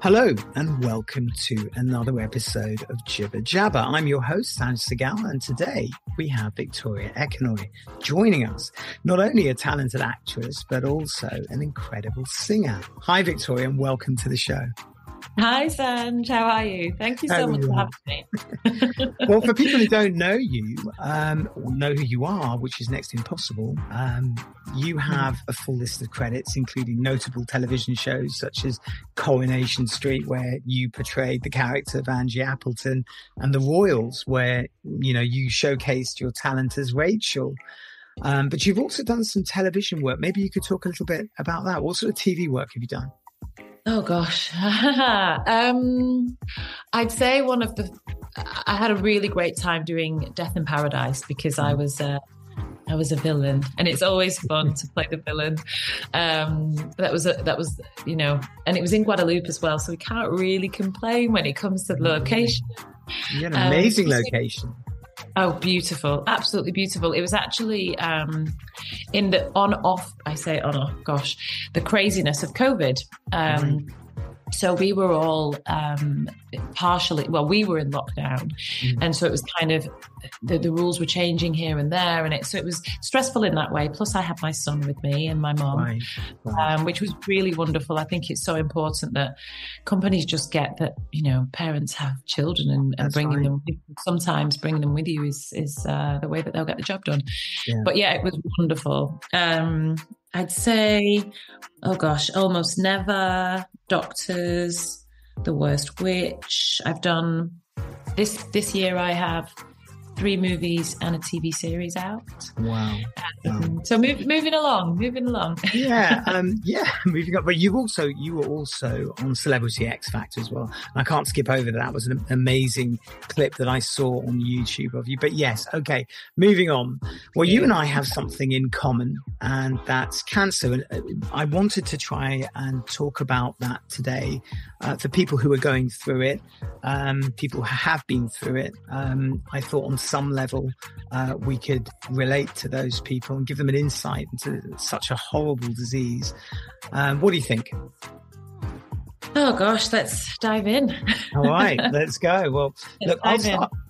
Hello and welcome to another episode of Jibba Jabba. I'm your host, Sanj Saigal, and today we have Victoria Ekanoye joining us. Not only a talented actress, but also an incredible singer. Hi, Victoria, and welcome to the show. Hi, Sanj. How are you? Thank you so much for having me. Well, for people who don't know you, or know who you are, which is next to impossible, you have a full list of credits, including notable television shows such as Coronation Street, where you portrayed the character of Angie Appleton, and The Royals, where, you know, you showcased your talent as Rachel. But you've also done some television work. Maybe you could talk a little bit about that. What sort of TV work have you done? Oh, gosh. I'd say I had a really great time doing Death in Paradise because I was a villain, and it's always fun to play the villain. That was, you know, and it was in Guadeloupe as well. So we can't really complain when it comes to the location. You had an amazing location. Oh, beautiful. Absolutely beautiful. It was actually in the the craziness of COVID. So we were all we were in lockdown. And so it was kind of, the rules were changing here and there. And so it was stressful in that way. Plus I had my son with me and my mom, which was really wonderful. I think it's so important that companies just get that, you know, parents have children and sometimes bringing them with you is the way that they'll get the job done. Yeah. But yeah, it was wonderful. I'd say, oh gosh, Almost Never, Doctors, The Worst Witch. I've done this year. I have 3 movies and a TV series out. Wow. So moving along. Yeah, moving up. But you were also on Celebrity X Factor as well. And I can't skip over that. That was an amazing clip that I saw on YouTube of you. But yes, okay, moving on. Well, you and I have something in common, and that's cancer. And I wanted to try and talk about that today for people who are going through it, people who have been through it. I thought on some level we could relate to those people and give them an insight into such a horrible disease. What do you think? Oh gosh, let's dive in. All right, let's go. Well, look,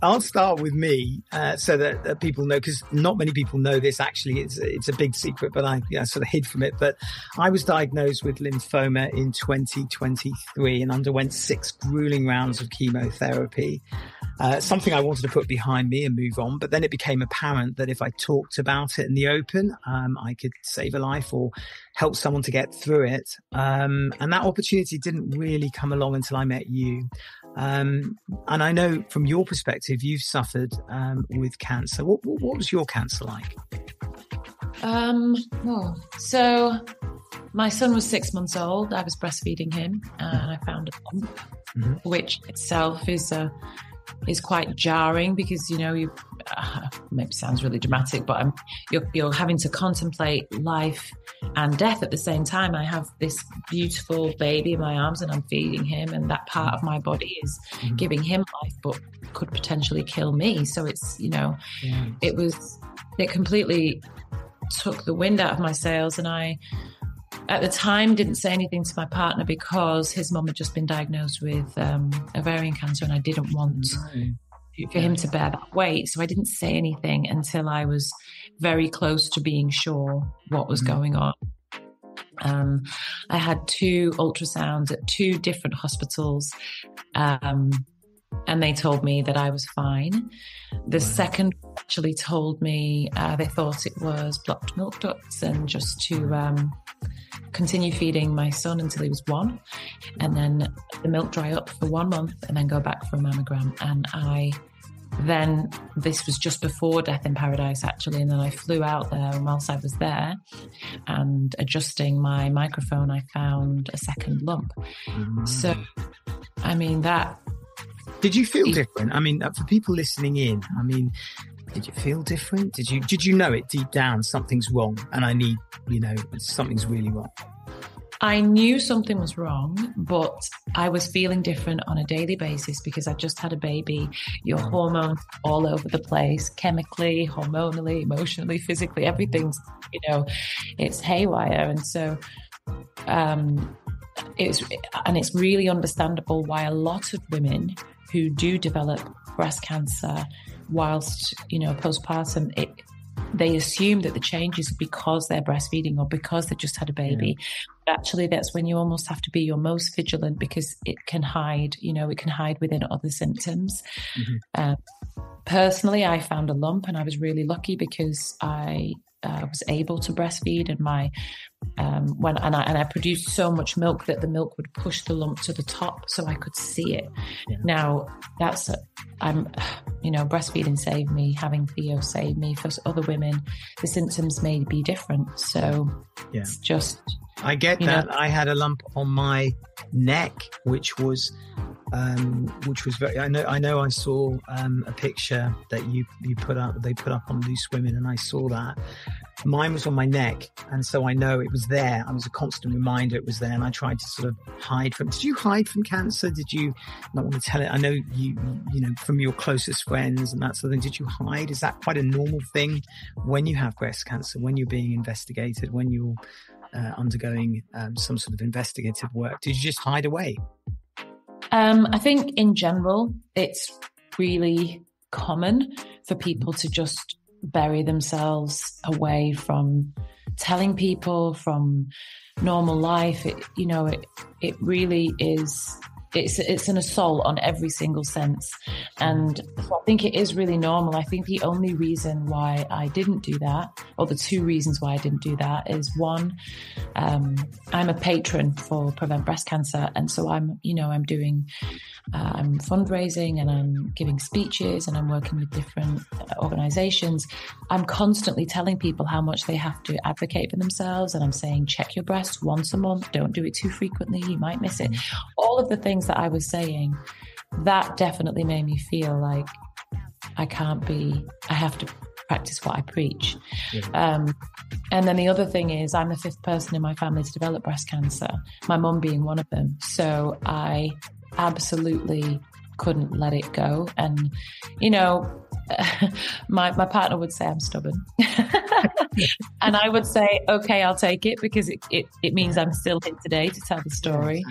I'll start with me so that people know, because not many people know this. Actually, it's a big secret, but I sort of hid from it. But I was diagnosed with lymphoma in 2023 and underwent 6 grueling rounds of chemotherapy. Something I wanted to put behind me and move on. But then it became apparent that if I talked about it in the open, I could save a life or help someone to get through it. And that opportunity didn't really come along until I met you. And I know from your perspective, you've suffered with cancer. What was your cancer like? So my son was 6 months old. I was breastfeeding him and I found a lump, which itself is quite jarring because, you know, maybe sounds really dramatic, but you're having to contemplate life and death at the same time. I have this beautiful baby in my arms and I'm feeding him, and that part of my body is giving him life, but could potentially kill me. So it's, you know, it completely took the wind out of my sails. And I, at the time, didn't say anything to my partner because his mum had just been diagnosed with ovarian cancer, and I didn't want for him to bear that weight. So I didn't say anything until I was very close to being sure what was going on. I had 2 ultrasounds at 2 different hospitals, and they told me that I was fine. The second actually told me they thought it was blocked milk ducts, and just to continue feeding my son until he was 1, and then the milk dry up for 1 month and then go back for a mammogram. And this was just before Death in Paradise, actually. And then I flew out there, and whilst I was there and adjusting my microphone, I found a second lump. So, I mean, that... Did you feel different? I mean, for people listening in, I mean, did you feel different? Did you know it deep down, something's wrong and I need, something's really wrong? I knew something was wrong, but I was feeling different on a daily basis because I just had a baby. Your hormones all over the place, chemically, hormonally, emotionally, physically, everything's, it's haywire. And so it's really understandable why a lot of women who do develop breast cancer whilst, postpartum, they assume that the change is because they're breastfeeding or because they've just had a baby. Yeah. But actually, that's when you almost have to be your most vigilant because it can hide, within other symptoms. Mm-hmm. Personally, I found a lump and I was really lucky because I was able to breastfeed, and I produced so much milk that the milk would push the lump to the top, so I could see it. Yeah. Now breastfeeding saved me. Having Theo saved me. For other women, the symptoms may be different. So it's just. I get that. I had a lump on my neck, which was very. I know. I saw a picture that you put up. They put up on Loose Women, and I saw that. Mine was on my neck, and so I know it was there. I was a constant reminder it was there, and I tried to sort of hide from. Did you hide from cancer? Did you not want to tell it? I know you from your closest friends and that sort of thing. Did you hide? Is that quite a normal thing when you have breast cancer? When you're being investigated? When you're undergoing some sort of investigative work? Did you just hide away? I think in general, it's really common for people to just bury themselves away from telling people, from normal life. It really is. It's an assault on every single sense. And so I think it is really normal. I think the only reason why I didn't do that, or the two reasons why I didn't do that, is one, I'm a patron for Prevent Breast Cancer. And so I'm doing I'm fundraising and I'm giving speeches and I'm working with different organizations. I'm constantly telling people how much they have to advocate for themselves. And I'm saying, check your breasts once a month. Don't do it too frequently. You might miss it. All of the things that I was saying, that definitely made me feel like I have to practice what I preach. Yeah. And then the other thing is I'm the fifth person in my family to develop breast cancer, my mum being one of them. So I absolutely couldn't let it go. And, my partner would say I'm stubborn. And I would say, okay, I'll take it because it means I'm still here today to tell the story.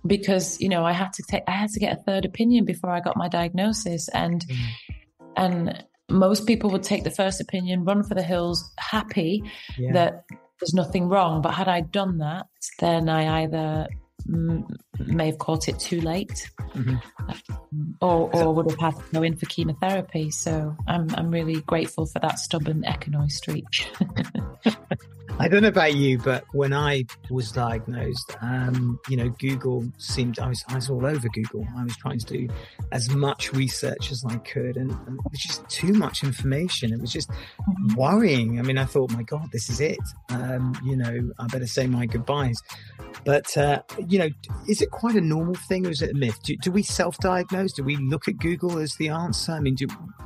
Because, I had to get a third opinion before I got my diagnosis. And most people would take the first opinion, run for the hills, happy that there's nothing wrong. But had I done that, then I either may have caught it too late, or would have had to go in for chemotherapy. So I'm really grateful for that stubborn Ekanoye streak. I don't know about you, but when I was diagnosed, Google seemed, I was all over Google. I was trying to do as much research as I could, and it was just too much information. It was just worrying. I mean, I thought, my God, this is it. I better say my goodbyes. But, is it quite a normal thing, or is it a myth? Do we self-diagnose? Do we look at Google as the answer? I mean,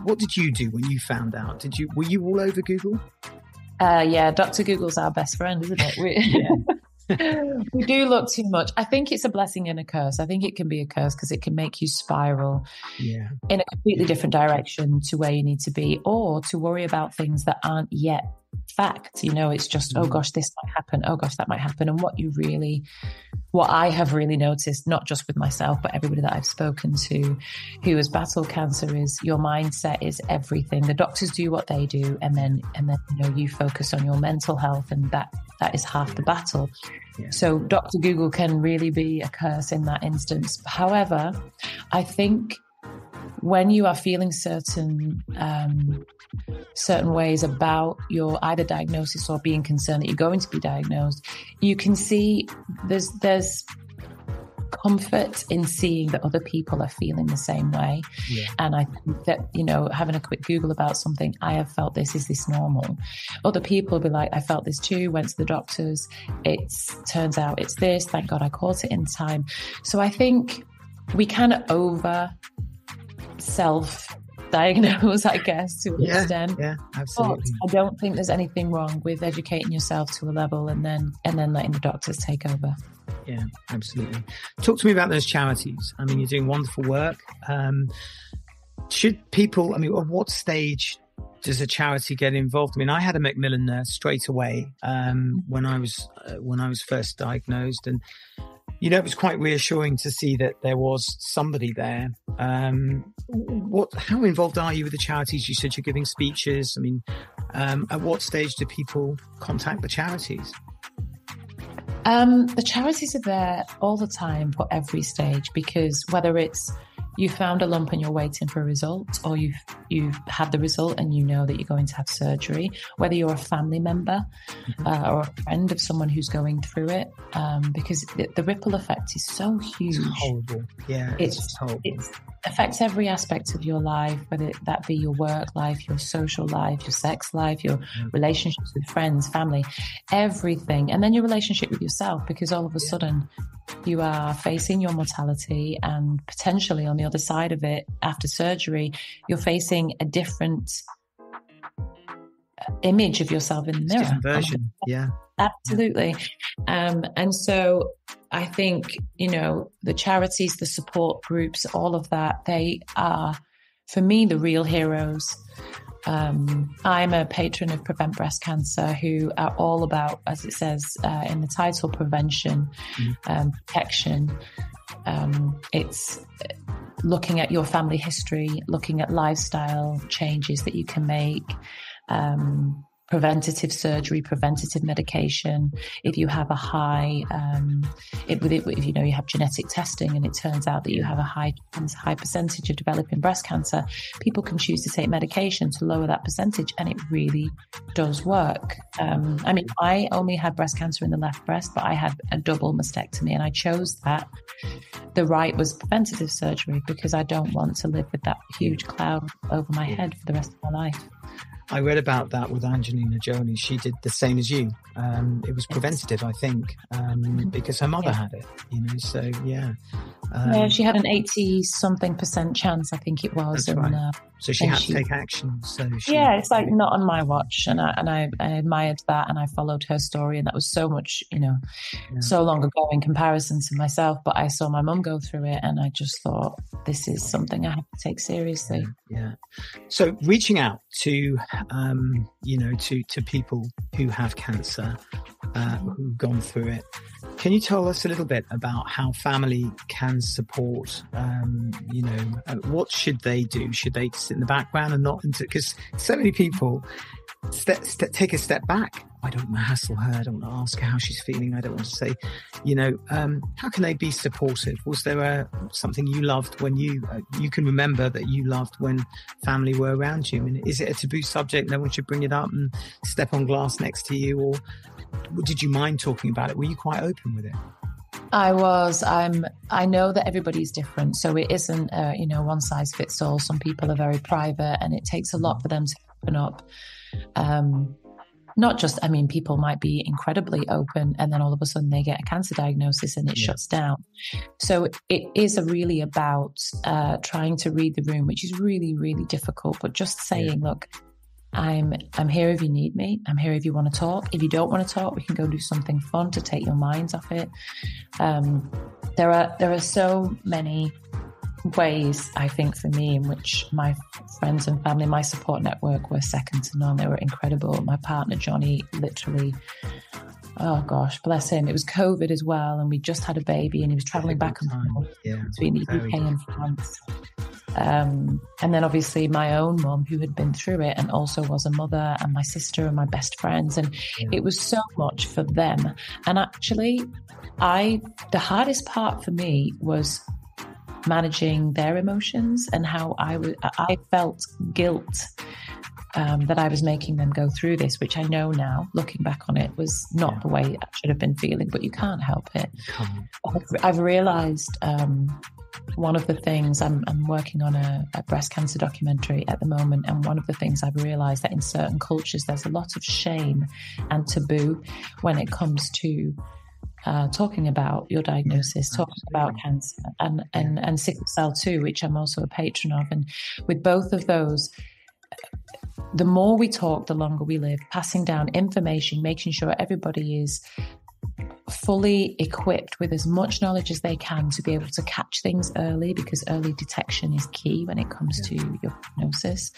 what did you do when you found out? Were you all over Google? Dr. Google's our best friend, isn't it? We do look too much. I think it's a blessing and a curse. I think it can be a curse because it can make you spiral in a completely different direction to where you need to be, or to worry about things that aren't yet fact. It's just, oh gosh, this might happen. Oh gosh, that might happen. And what I have really noticed, not just with myself, but everybody that I've spoken to who has battled cancer, is your mindset is everything. The doctors do what they do, and then you focus on your mental health, and that is half the battle. Yeah. So Dr. Google can really be a curse in that instance. However, I think when you are feeling certain ways about your either diagnosis or being concerned that you're going to be diagnosed, you can see there's comfort in seeing that other people are feeling the same way. Yeah. And I think that, having a quick Google about something, I have felt this, is this normal? Other people will be like, I felt this too, went to the doctors, turns out it's this, thank God I caught it in time. So I think we kind of over self self-diagnose, I guess, to an extent. Yeah, absolutely. But I don't think there's anything wrong with educating yourself to a level and then letting the doctors take over. Yeah, absolutely. Talk to me about those charities. I mean, you're doing wonderful work. Should people, I mean, at what stage does a charity get involved? I mean, I had a Macmillan nurse straight away when I was first diagnosed, and it was quite reassuring to see that there was somebody there. How involved are you with the charities? You said you're giving speeches. I mean, at what stage do people contact the charities? The charities are there all the time for every stage, because whether it's you found a lump and you're waiting for a result, or you've had the result and you know that you're going to have surgery, whether you're a family member or a friend of someone who's going through it, because the ripple effect is so huge. It's horrible. Yeah, it's horrible. It affects every aspect of your life, whether that be your work life, your social life, your sex life, your relationships with friends, family, everything. And then your relationship with yourself, because all of a sudden you are facing your mortality, and potentially on the other side of it, after surgery, you're facing a different image of yourself in the mirror. Different version. Yeah. Absolutely. And so I think, the charities, the support groups, all of that, they are, for me, the real heroes. I'm a patron of Prevent Breast Cancer, who are all about, as it says in the title, prevention, protection. It's looking at your family history, looking at lifestyle changes that you can make, preventative surgery, preventative medication. If you have a high, if you have genetic testing and it turns out that you have a high percentage of developing breast cancer, people can choose to take medication to lower that percentage, and it really does work. I mean, I only had breast cancer in the left breast, but I had a double mastectomy, and I chose that. The right was preventative surgery, because I don't want to live with that huge cloud over my head for the rest of my life. I read about that with Angelina Jolie. She did the same as you. It was preventative, I think, because her mother had it, so yeah. She had an 80-something% chance, I think it was. That's right. So she had to take action. It's like not on my watch. And I admired that, and I followed her story, and that was so much, so long ago in comparison to myself. But I saw my mum go through it, and I just thought, this is something I have to take seriously. Yeah. So reaching out to, to people who have cancer, who've gone through it. Can you tell us a little bit about how family can support, what should they do? Should they sit in the background and not, because so many people take a step back. I don't want to hassle her. I don't want to ask her how she's feeling. I don't want to say, how can they be supportive? Was there something you loved when you can remember that you loved when family were around you? I mean, is it a taboo subject? No one should bring it up and step on glass next to you, or did you mind talking about it? Were you quite open with it? I was. I know that everybody's different, so it isn't one size fits all. Some people are very private, and it takes a lot for them to open up. Not just, people might be incredibly open, and then all of a sudden they get a cancer diagnosis and it shuts down. So it is really about trying to read the room, which is really, really difficult. But just saying, look, I'm here if you need me. I'm here if you want to talk. If you don't want to talk, we can go do something fun to take your minds off it. There are so many ways, I think, for me, in which my friends and family, my support network, were second to none. They were incredible. My partner, Johnny, literally, oh gosh, bless him. It was COVID as well, and we just had a baby, and he was traveling back and forth between the UK and France. And then obviously my own mum, who had been through it and also was a mother, and my sister and my best friends. And it was so much for them. And actually, the hardest part for me was managing their emotions, and how I felt guilt that I was making them go through this, which I know now, looking back on it, was not the way I should have been feeling, but you can't help it. I've realized one of the things, I'm working on a breast cancer documentary at the moment, and one of the things I've realized that in certain cultures there's a lot of shame and taboo when it comes to talking about your diagnosis, talking about cancer and sickle cell too, which I'm also a patron of. And with both of those, the more we talk, the longer we live, passing down information, making sure everybody is fully equipped with as much knowledge as they can to be able to catch things early, because early detection is key when it comes to your prognosis.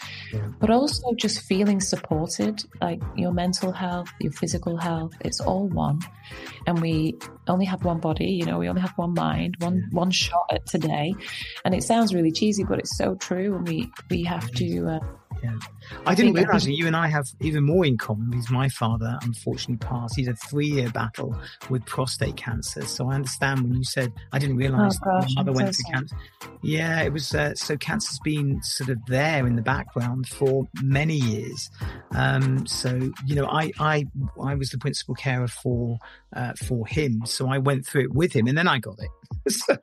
But also just feeling supported, like your mental health, your physical health, it's all one. And we only have one body, we only have one mind, one shot at today. And it sounds really cheesy, but it's so true. And we have to I didn't realise that you and I have even more in common, because my father unfortunately passed. He's a 3-year battle with prostate cancer. So I understand when you said, I didn't realise that my mother went through cancer. Yeah, it was, so cancer's been sort of there in the background for many years. So, I was the principal carer for him. So I went through it with him, and then I got it. So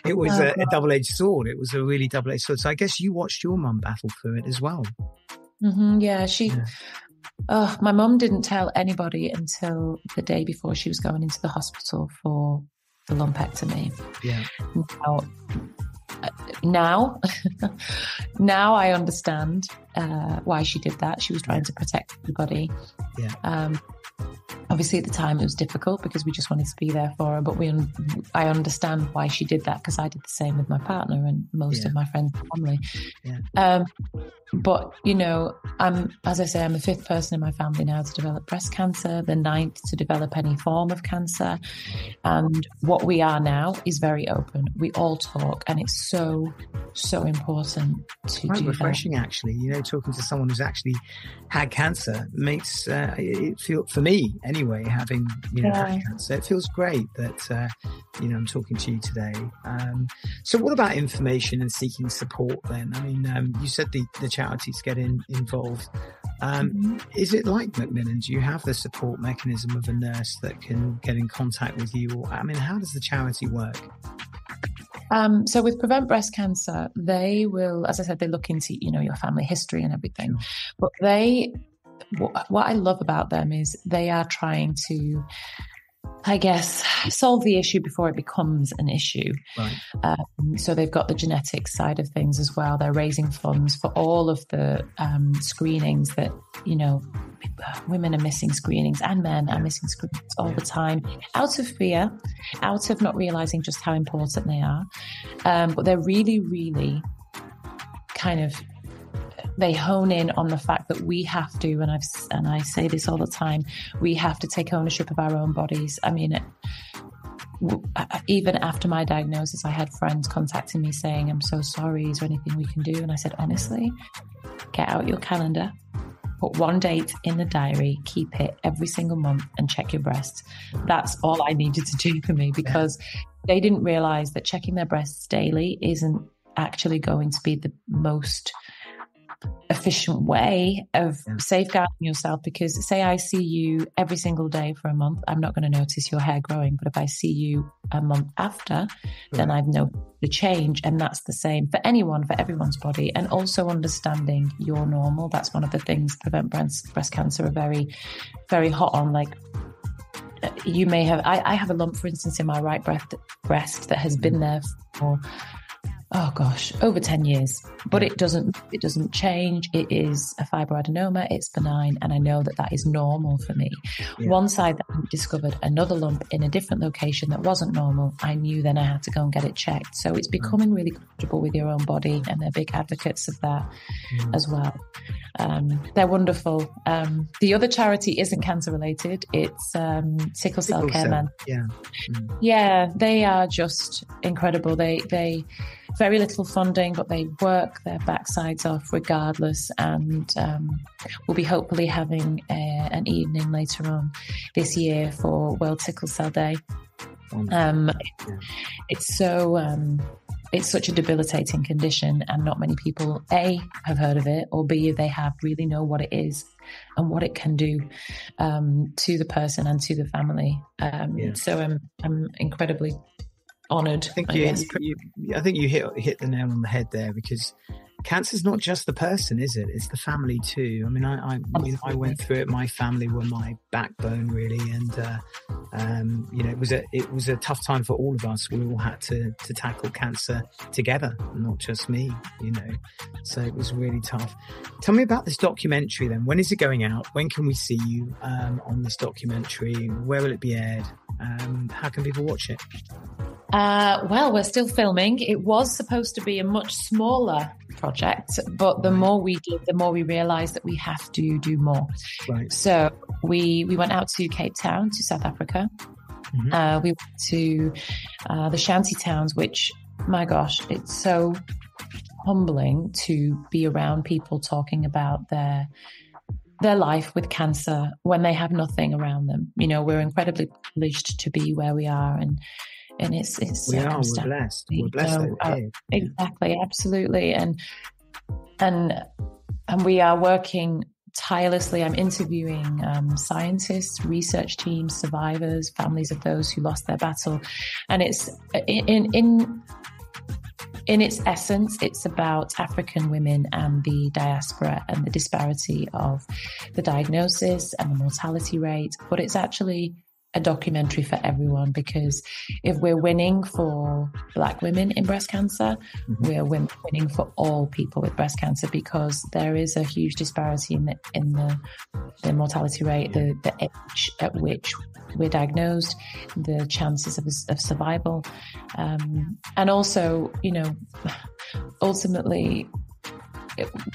it was a double-edged sword. It was a really double-edged sword. So I guess you watched your mum battle through it as well. My mum didn't tell anybody until the day before she was going into the hospital for the lumpectomy. Now I understand why she did that. She was trying to protect everybody. Obviously, at the time, it was difficult because we just wanted to be there for her. But I understand why she did that, because I did the same with my partner and most of my friends and family. But, as I say, I'm the 5th person in my family now to develop breast cancer, the 9th to develop any form of cancer. And what we are now is very open. We all talk, and it's so, so important to do refreshing, that. Actually. Talking to someone who's actually had cancer makes it feel, for me anyway, having, had cancer, it feels great that, I'm talking to you today. So what about information and seeking support then? I mean, you said the charities get involved. Is it like Macmillan? Do you have the support mechanism of a nurse that can get in contact with you? Or, how does the charity work? So with Prevent Breast Cancer, they will, as I said, they look into, your family history and everything. But what I love about them is they are trying to, I guess, solve the issue before it becomes an issue. Right. So they've got the genetics side of things as well. They're raising funds for all of the screenings that, women are missing screenings and men are missing screenings all the time, out of fear, out of not realizing just how important they are. But they're really, really kind of, they hone in on the fact that we have to, and I say this all the time, we have to take ownership of our own bodies. I mean, even after my diagnosis, I had friends contacting me saying, I'm so sorry, is there anything we can do? And I said, honestly, get out your calendar, put one date in the diary, keep it every single month and check your breasts. That's all I needed to do for me, because they didn't realize that checking their breasts daily isn't actually going to be the most efficient way of safeguarding yourself. Because say I see you every single day for a month, I'm not going to notice your hair growing. But if I see you a month after, then I've noticed the change. And that's the same for anyone, for everyone's body. And also understanding you're normal. That's one of the things Prevent Breast Cancer are very, very hot on. Like, you may have, I have a lump, for instance, in my right breast that has been there for over 10 years, but it doesn't change. It is a fibroadenoma. It's benign. And I know that is normal for me. Once I then discovered another lump in a different location that wasn't normal, I knew then I had to go and get it checked. So it's becoming really comfortable with your own body, and they're big advocates of that as well. They're wonderful. The other charity isn't cancer related. It's Sickle Cell Care Man. Yeah, they are just incredible. They very little funding, but they work their backsides off regardless. And we'll be hopefully having an evening later on this year for World Sickle Cell Day. It's such a debilitating condition, and not many people A, have heard of it, or B, if they have, really know what it is and what it can do to the person and to the family. So I'm incredibly honoured. I think you hit the nail on the head there, because cancer's not just the person, is it? It's the family too. I mean, I went through it. My family were my backbone, really, and it was a tough time for all of us. We all had to tackle cancer together, not just me. So it was really tough. Tell me about this documentary then. When is it going out? When can we see you on this documentary? Where will it be aired? How can people watch it? Well, we're still filming. It was supposed to be a much smaller project, but the more we did, the more we realized that we have to do more. Right. So we went out to Cape Town, to South Africa. Mm-hmm. We went to the shanty towns, which, my gosh, it's so humbling to be around people talking about their life with cancer when they have nothing around them. We're incredibly privileged to be where we are, and it's we're blessed. We're blessed. Exactly, absolutely, and we are working tirelessly. I'm interviewing scientists, research teams, survivors, families of those who lost their battle, and it's in its essence, it's about African women and the diaspora and the disparity of the diagnosis and the mortality rate. But it's actually a documentary for everyone, because if we're winning for Black women in breast cancer, mm-hmm. we're winning for all people with breast cancer, because there is a huge disparity in the mortality rate, the age at which we're diagnosed, the chances of survival, and also, ultimately,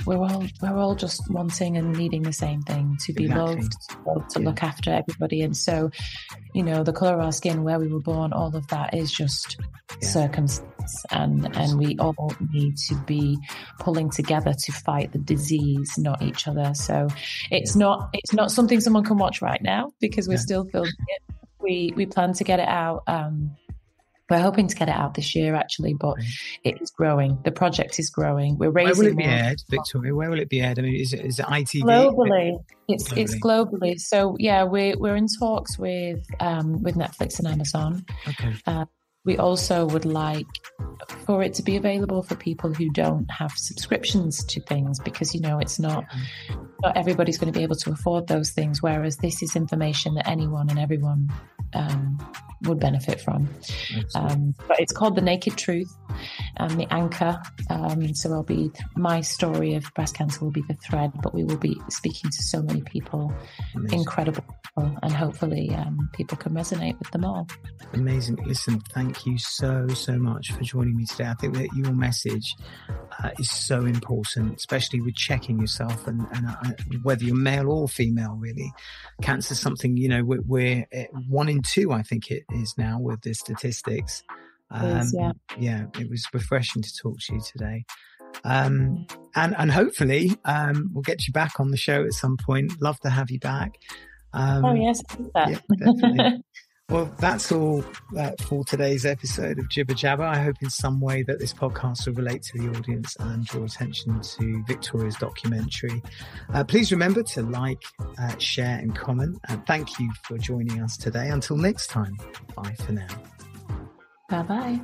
we're all just wanting and needing the same thing: to be loved, to look after everybody. And so, the colour of our skin, where we were born, all of that is just circumstance, and we all need to be pulling together to fight the disease, not each other. So it's not something someone can watch right now, because we're still filming it. We plan to get it out. We're hoping to get it out this year, actually, but it is growing. The project is growing. We're raising. Where will it be aired, Victoria? Where will it be aired? I mean, is it ITV? Globally, it's globally. So yeah, we're in talks with Netflix and Amazon. Okay. We also would like for it to be available for people who don't have subscriptions to things, because it's not everybody's going to be able to afford those things. Whereas this is information that anyone and everyone would benefit from. But it's called The Naked Truth, the anchor. So it'll be my story of breast cancer will be the thread, but we will be speaking to so many people, incredible people, and hopefully people can resonate with them all. Amazing. Listen, thank you so much for joining me today. I think that your message is so important, especially with checking yourself and whether you're male or female, really. Cancer is something, we're 1 in 2, I think it is now, with the statistics. It was refreshing to talk to you today. And hopefully we'll get you back on the show at some point. Love to have you back. Yes, I think that. Yeah, definitely. Well, that's all for today's episode of Jibba Jabba. I hope in some way that this podcast will relate to the audience and draw attention to Victoria's documentary. Please remember to like, share and comment. And thank you for joining us today. Until next time, bye for now. Bye-bye.